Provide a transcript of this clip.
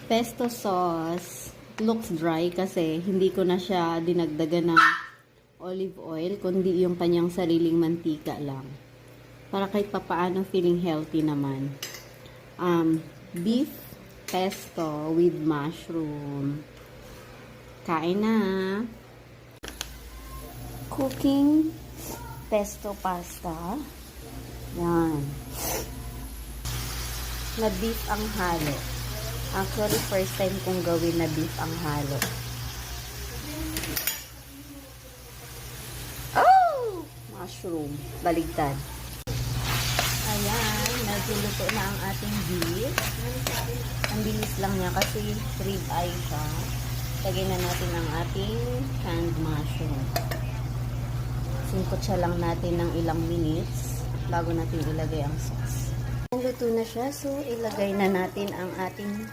Pesto sauce looks dry kasi hindi ko na siya dinagdagan ng olive oil, kundi yung kanyang sariling mantika lang. Para kahit papaano feeling healthy naman. Beef pesto with mushroom. Kain na. Cooking pesto pasta. Yan. Na beef ang halo. Actually, first time kong gawin na beef ang halo. Oh! Mushroom. Baligtad. Ayan. Nagluluto na ang ating beef. Ang bilis lang niya kasi rib eye siya. Lagyan na natin ang ating canned mushroom. Singkot siya lang natin ng ilang minutes bago natin ilagay ang sauce. Luto na siya, so ilagay na natin ang ating